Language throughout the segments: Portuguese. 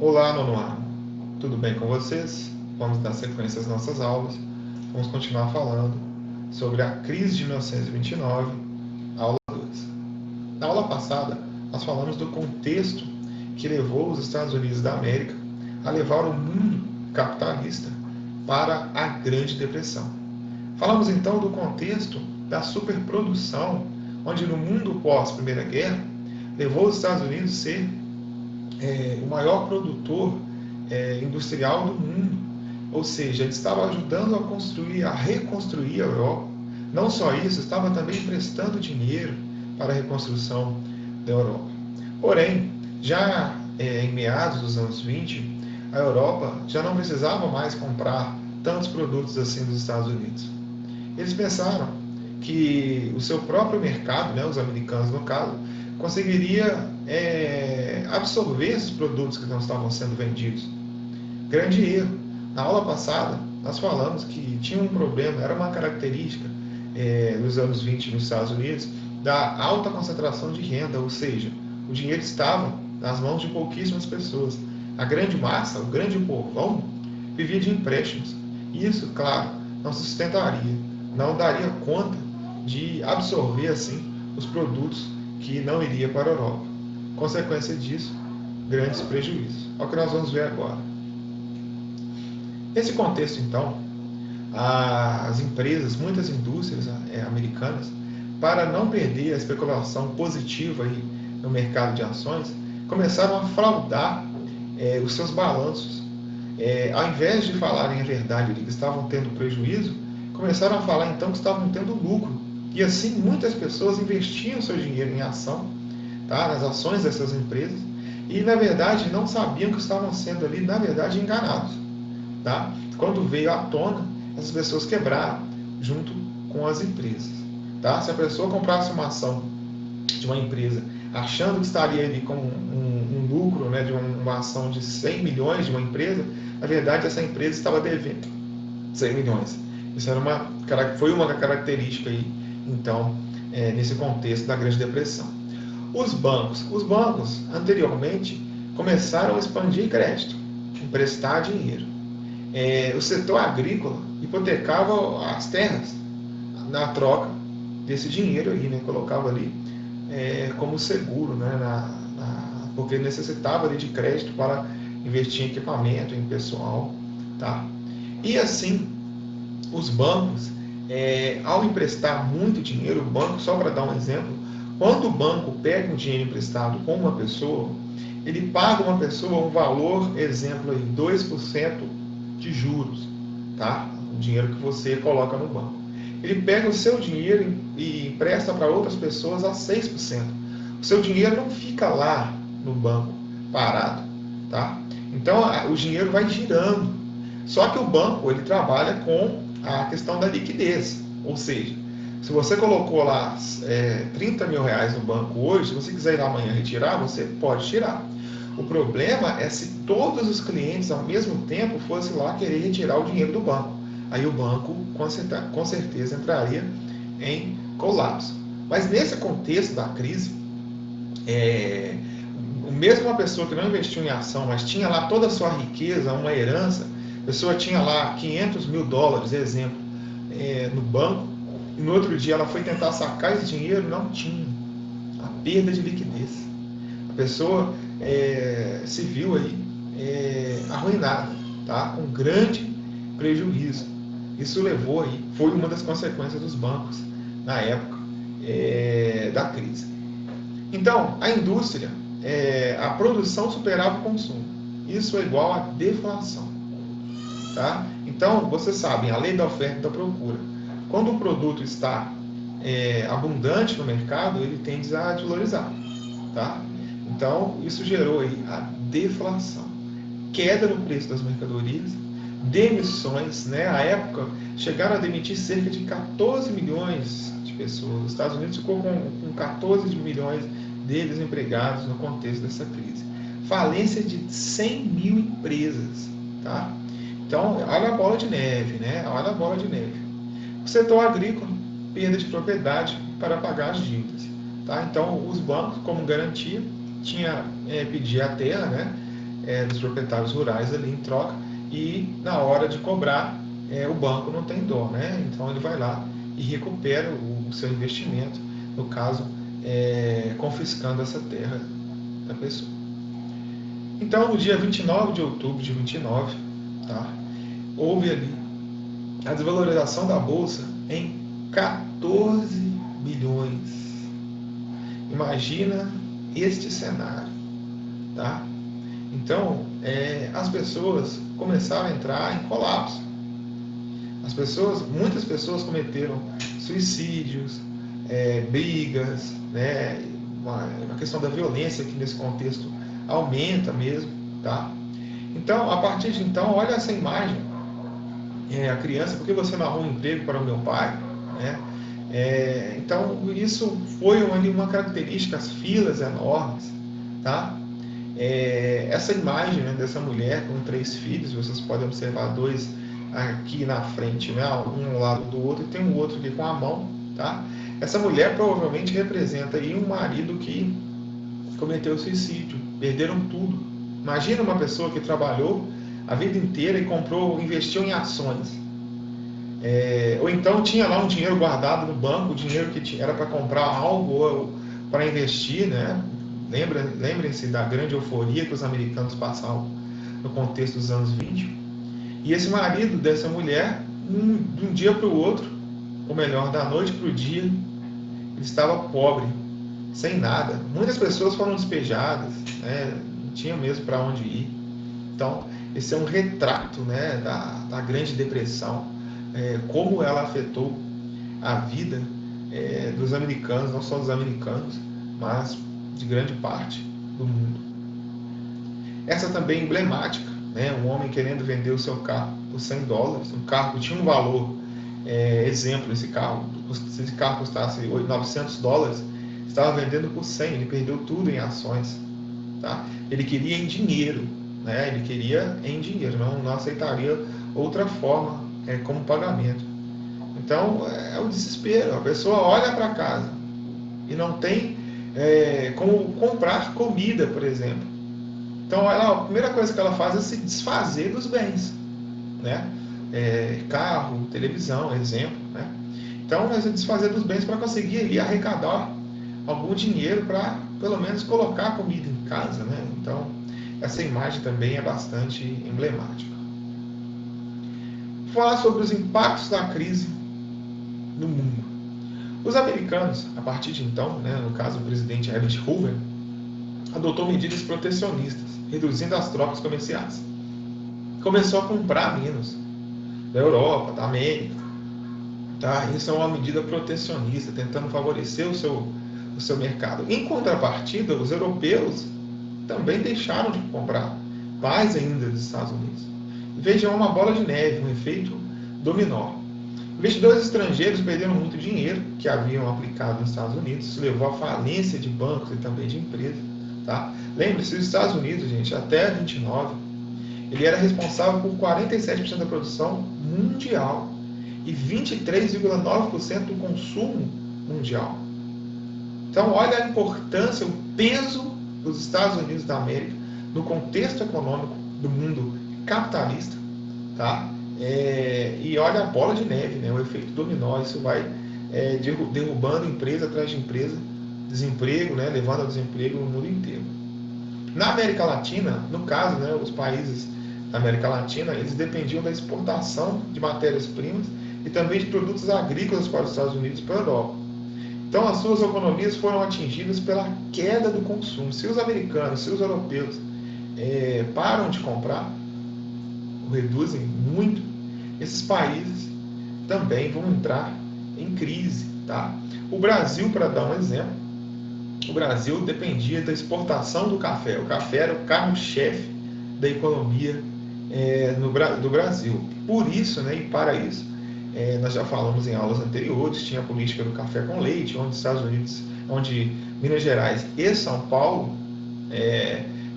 Olá, nono ano. Tudo bem com vocês? Vamos dar sequência às nossas aulas. Vamos continuar falando sobre a crise de 1929, aula 2. Na aula passada, nós falamos do contexto que levou os Estados Unidos da América a levar o mundo capitalista para a Grande Depressão. Falamos então do contexto da superprodução, onde no mundo pós-Primeira Guerra, levou os Estados Unidos a ser o maior produtor industrial do mundo. Ou seja, ele estava ajudando a construir, a reconstruir a Europa. Não só isso, estava também emprestando dinheiro para a reconstrução da Europa. Porém, já em meados dos anos 20, a Europa já não precisava mais comprar tantos produtos assim dos Estados Unidos. Eles pensaram que o seu próprio mercado, os americanos no caso, conseguiria absorver esses produtos que não estavam sendo vendidos. Grande erro. Na aula passada, nós falamos que tinha um problema, era uma característica dos anos 20 nos Estados Unidos, da alta concentração de renda, ou seja, o dinheiro estava nas mãos de pouquíssimas pessoas. A grande massa, o grande povão, vivia de empréstimos. Isso, claro, não se sustentaria, não daria conta de absorver assim os produtos que não iria para a Europa. Consequência disso, grandes prejuízos. É o que nós vamos ver agora. Nesse contexto, então, as empresas, muitas indústrias americanas, para não perder a especulação positiva aí no mercado de ações, começaram a fraudar os seus balanços. Ao invés de falarem a verdade de que estavam tendo prejuízo, começaram a falar então que estavam tendo lucro. E assim muitas pessoas investiam seu dinheiro em ação, tá? Nas ações dessas empresas, e na verdade não sabiam que estavam sendo ali, na verdade, enganados. Tá? Quando veio à tona, essas pessoas quebraram junto com as empresas. Tá? Se a pessoa comprasse uma ação de uma empresa achando que estaria ali com um lucro, de uma ação de 100 milhões de uma empresa, na verdade essa empresa estava devendo 100 milhões. Isso foi uma característica aí, então, nesse contexto da Grande Depressão. Os bancos anteriormente começaram a expandir crédito, emprestar dinheiro. O setor agrícola hipotecava as terras na troca desse dinheiro aí, colocava ali como seguro, porque necessitava ali de crédito para investir em equipamento, em pessoal, tá? E assim, os bancos, ao emprestar muito dinheiro, o banco, só para dar um exemplo, quando o banco pega um dinheiro emprestado com uma pessoa, ele paga uma pessoa um valor, exemplo aí, 2% de juros, tá? O dinheiro que você coloca no banco. Ele pega o seu dinheiro e empresta para outras pessoas a 6%. O seu dinheiro não fica lá no banco parado, tá? Então o dinheiro vai girando. Só que o banco ele trabalha com a questão da liquidez, ou seja, se você colocou lá 30 mil reais no banco hoje, se você quiser ir lá amanhã retirar, você pode tirar. O problema é se todos os clientes ao mesmo tempo fossem lá querer retirar o dinheiro do banco. Aí o banco com certeza entraria em colapso. Mas nesse contexto da crise, mesmo uma pessoa que não investiu em ação, mas tinha lá toda a sua riqueza, uma herança, a pessoa tinha lá 500 mil dólares, exemplo, no banco, e no outro dia ela foi tentar sacar esse dinheiro, não tinha. A perda de liquidez. A pessoa se viu aí arruinada, tá? Com grande prejuízo. Isso levou aí, foi uma das consequências dos bancos na época da crise. Então, a indústria, a produção superava o consumo. Isso é igual a deflação. Tá? Então, vocês sabem, a lei da oferta e da procura. Quando o produto está abundante no mercado, ele tende a desvalorizar. Tá? Então, isso gerou aí a deflação. Queda no preço das mercadorias, demissões, à época, chegaram a demitir cerca de 14 milhões de pessoas. Os Estados Unidos ficou com 14 milhões de desempregados no contexto dessa crise. Falência de 100 mil empresas. Tá? Então, olha a bola de neve, Olha a bola de neve. O setor agrícola, perda de propriedade para pagar as dívidas. Tá? Então, os bancos, como garantia, pedia a terra, dos proprietários rurais ali em troca, e na hora de cobrar, o banco não tem dó, né? Então ele vai lá e recupera o seu investimento, no caso, confiscando essa terra da pessoa. Então, no dia 29 de outubro de 29, tá, houve ali a desvalorização da bolsa em 14 bilhões. Imagina este cenário, tá? Então, as pessoas começaram a entrar em colapso. Muitas pessoas cometeram suicídios, brigas, né? Uma questão da violência que nesse contexto aumenta mesmo, tá? Então, a partir de então, olha essa imagem, a criança, por que você não arruma um emprego para o meu pai, né? Então, isso foi uma característica, as filas enormes, tá? Essa imagem, né, dessa mulher com 3 filhos, vocês podem observar 2 aqui na frente, né, um ao lado do outro, e tem um outro aqui com a mão, tá? Essa mulher provavelmente representa aí um marido que cometeu suicídio, perderam tudo. Imagina uma pessoa que trabalhou a vida inteira e investiu em ações. Ou então tinha lá um dinheiro guardado no banco, dinheiro que era para comprar algo ou para investir, né? Lembrem-se da grande euforia que os americanos passavam no contexto dos anos 20. E esse marido dessa mulher, de um dia para o outro, ou melhor, da noite para o dia, ele estava pobre, sem nada. Muitas pessoas foram despejadas, né? Não tinham mesmo para onde ir. Então, esse é um retrato, né, da Grande Depressão, como ela afetou a vida dos americanos, não só dos americanos, mas de grande parte do mundo. Essa também é emblemática, né, um homem querendo vender o seu carro por $100, um carro que tinha um valor, exemplo, se esse carro custasse $900, estava vendendo por 100, ele perdeu tudo em ações, tá? Ele queria em dinheiro, né? Ele queria em dinheiro, não aceitaria outra forma como pagamento. Então é o desespero, a pessoa olha para casa e não tem como comprar comida, por exemplo. Então a primeira coisa que ela faz é se desfazer dos bens, né? Carro, televisão, exemplo, né? Então é se desfazer dos bens para conseguir ali arrecadar algum dinheiro para pelo menos colocar comida em casa, né? Então essa imagem também é bastante emblemática. Vou falar sobre os impactos da crise no mundo. Os americanos, a partir de então, né, no caso o presidente Herbert Hoover, adotou medidas protecionistas, reduzindo as trocas comerciais. Começou a comprar menos da Europa, da América. Tá? Isso é uma medida protecionista, tentando favorecer o seu mercado. Em contrapartida, os europeus também deixaram de comprar mais ainda dos Estados Unidos. Vejam, uma bola de neve, um efeito dominó. Investidores estrangeiros perderam muito dinheiro que haviam aplicado nos Estados Unidos, isso levou à falência de bancos e também de empresas. Tá? Lembre-se, os Estados Unidos, gente, até 29, ele era responsável por 47% da produção mundial e 23,9% do consumo mundial. Então, olha a importância, o peso dos Estados Unidos da América no contexto econômico do mundo capitalista, tá? E olha a bola de neve, né? O efeito dominó, isso vai derrubando empresa atrás de empresa, desemprego, né? Levando ao desemprego no mundo inteiro. Na América Latina, no caso, né, os países da América Latina, eles dependiam da exportação de matérias-primas e também de produtos agrícolas para os Estados Unidos e para a Europa. Então, as suas economias foram atingidas pela queda do consumo. Se os americanos, se os europeus param de comprar, ou reduzem muito, esses países também vão entrar em crise. Tá? O Brasil, para dar um exemplo, o Brasil dependia da exportação do café. O café era o carro-chefe da economia do Brasil. Por isso, né, e para isso, nós já falamos em aulas anteriores, tinha a política do café com leite, onde Estados Unidos, onde Minas Gerais e São Paulo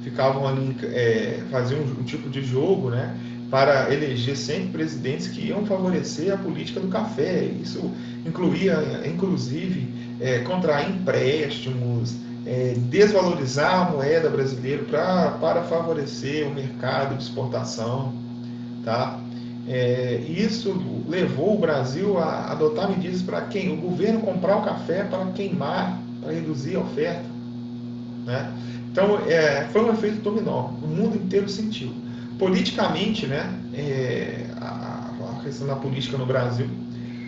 ficavam ali, faziam um tipo de jogo, né, para eleger sempre presidentes que iam favorecer a política do café. Isso incluía, inclusive, contrair empréstimos, desvalorizar a moeda brasileira para favorecer o mercado de exportação, tá? Isso levou o Brasil a adotar medidas para quem o governo comprar o café para queimar, para reduzir a oferta, né? Então, foi um efeito dominó, o mundo inteiro sentiu. Politicamente, né, a questão da política no Brasil,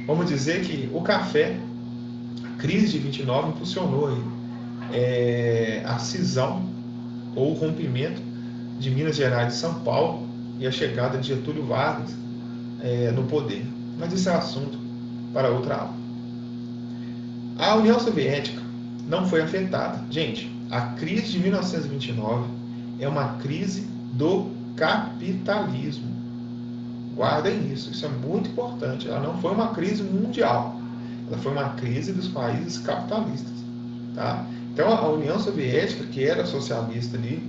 vamos dizer que o café, a crise de 29 impulsionou a cisão ou o rompimento de Minas Gerais e São Paulo e a chegada de Getúlio Vargas no poder. Mas isso é assunto para outra aula. A União Soviética não foi afetada. Gente, a crise de 1929 é uma crise do capitalismo. Guardem isso, isso é muito importante. Ela não foi uma crise mundial, ela foi uma crise dos países capitalistas. Tá? Então, a União Soviética, que era socialista ali,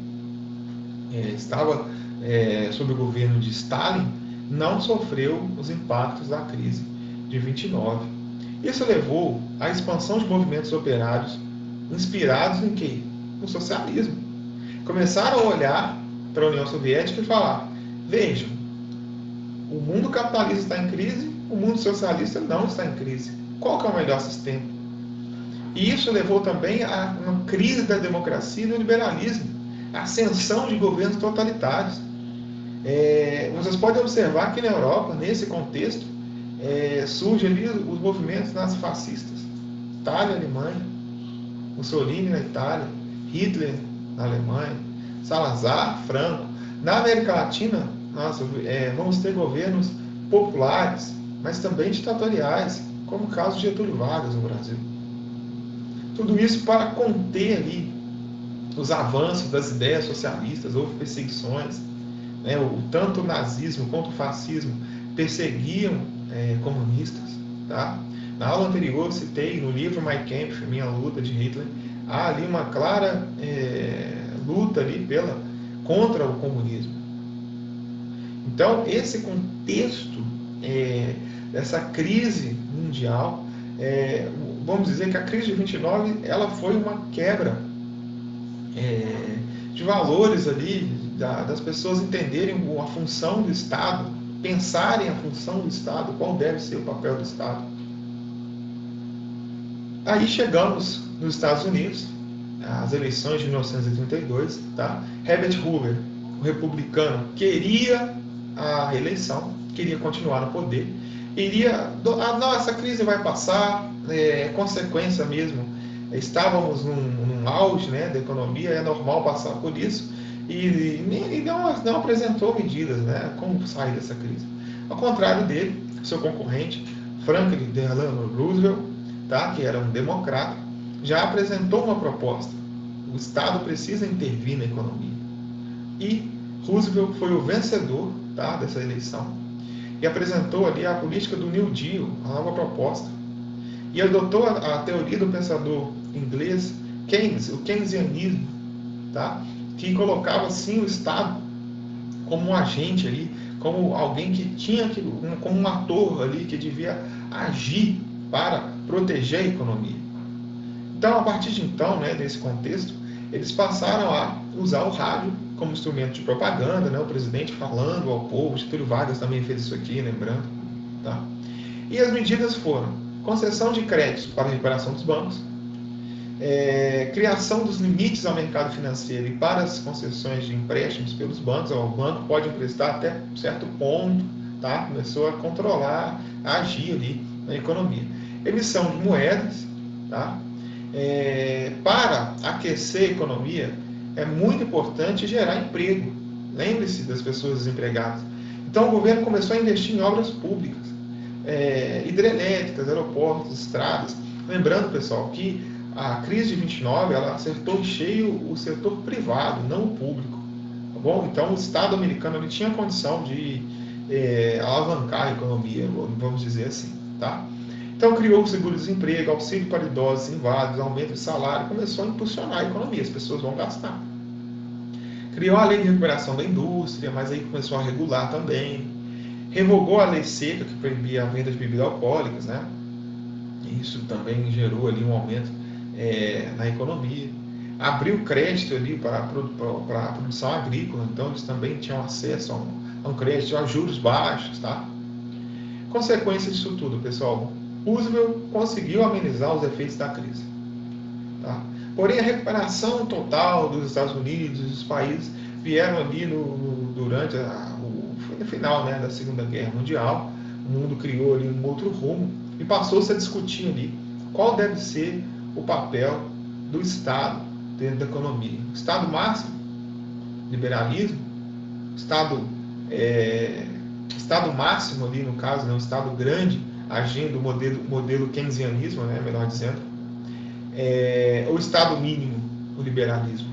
estava sob o governo de Stalin, não sofreu os impactos da crise de 29. Isso levou à expansão de movimentos operários inspirados em quê? No socialismo. Começaram a olhar para a União Soviética e falar: vejam, o mundo capitalista está em crise, o mundo socialista não está em crise. Qual que é o melhor sistema? E isso levou também a uma crise da democracia e do liberalismo, a ascensão de governos totalitários. Vocês podem observar que na Europa, nesse contexto, surgem ali os movimentos nazifascistas. Itália, Alemanha, Mussolini na Itália, Hitler na Alemanha, Salazar, Franco. Na América Latina, vamos ter governos populares, mas também ditatoriais, como o caso de Getúlio Vargas no Brasil. Tudo isso para conter ali os avanços das ideias socialistas. Houve perseguições, né? Tanto o nazismo quanto o fascismo perseguiam comunistas. Tá? Na aula anterior eu citei no livro Mein Kampf, Minha Luta, de Hitler, há ali uma clara luta ali contra o comunismo. Então, esse contexto dessa crise mundial, vamos dizer que a crise de 29 ela foi uma quebra de valores ali, das pessoas entenderem a função do Estado, pensarem a função do Estado, qual deve ser o papel do Estado. Aí chegamos nos Estados Unidos, as eleições de 1932, tá? Herbert Hoover, o republicano, queria a reeleição, queria continuar no poder, não, essa crise vai passar, consequência mesmo, estávamos num auge, né, da economia, é normal passar por isso, e não apresentou medidas, né, como sair dessa crise. Ao contrário dele, seu concorrente, Franklin Delano Roosevelt, tá, que era um democrata, já apresentou uma proposta. O Estado precisa intervir na economia. E Roosevelt foi o vencedor, tá, dessa eleição e apresentou ali a política do New Deal, a nova proposta. E adotou a teoria do pensador inglês Keynes, o keynesianismo, tá, que colocava sim o Estado como um agente ali, como alguém que tinha como um ator ali que devia agir para proteger a economia. Então, a partir de então, né, desse contexto, eles passaram a usar o rádio como instrumento de propaganda, né, o presidente falando ao povo. Getúlio Vargas também fez isso aqui, lembrando. Tá? E as medidas foram concessão de créditos para a recuperação dos bancos, criação dos limites ao mercado financeiro e para as concessões de empréstimos pelos bancos. O banco pode emprestar até certo ponto, tá? Começou a controlar, a agir ali na economia. Emissão de moedas, tá? Para aquecer a economia, é muito importante gerar emprego. Lembre-se das pessoas desempregadas. Então, o governo começou a investir em obras públicas, hidrelétricas, aeroportos, estradas. Lembrando, pessoal, que a crise de 29 ela acertou em cheio o setor privado, não o público. Tá bom? Então, o Estado americano ele tinha condição de alavancar a economia, vamos dizer assim. Tá? Então, criou o seguro-desemprego, auxílio para idosos inválidos, aumento de salário, começou a impulsionar a economia, as pessoas vão gastar. Criou a lei de recuperação da indústria, mas aí começou a regular também. Revogou a lei seca, que proibia a venda de bebidas alcoólicas, né? Isso também gerou ali um aumento na economia. abriu crédito ali para a produção agrícola, então eles também tinham acesso a um crédito a juros baixos, tá? Consequência disso tudo, pessoal, Roosevelt conseguiu amenizar os efeitos da crise, tá? Porém, a recuperação total dos Estados Unidos e dos países vieram ali durante no final, né, da Segunda Guerra Mundial. O mundo criou ali um outro rumo e passou-se a discutir ali qual deve ser o papel do Estado dentro da economia. Estado máximo, liberalismo, Estado, Estado máximo ali no caso, né, um Estado grande, agindo o modelo keynesianismo, né, melhor dizendo, o Estado mínimo, o liberalismo.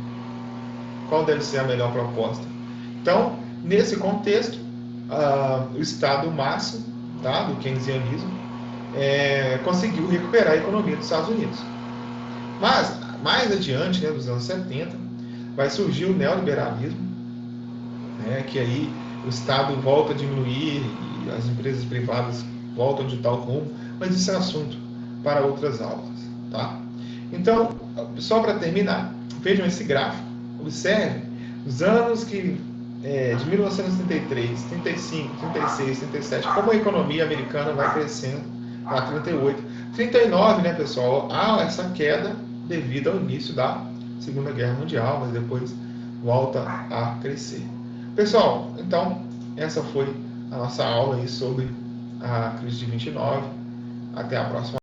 Qual deve ser a melhor proposta? Então, nesse contexto, o Estado máximo, tá, do keynesianismo conseguiu recuperar a economia dos Estados Unidos. Mas, mais adiante, né, nos anos 70, vai surgir o neoliberalismo, né, que aí o Estado volta a diminuir e as empresas privadas voltam de tal rumo, mas isso é assunto para outras aulas, tá? Então, só para terminar, vejam esse gráfico, observe os anos que de 1933, 35, 36, 37, como a economia americana vai crescendo para 38, 39, né, pessoal? Há essa queda devido ao início da Segunda Guerra Mundial, mas depois volta a crescer. Pessoal, então, essa foi a nossa aula aí sobre a crise de 29. Até a próxima.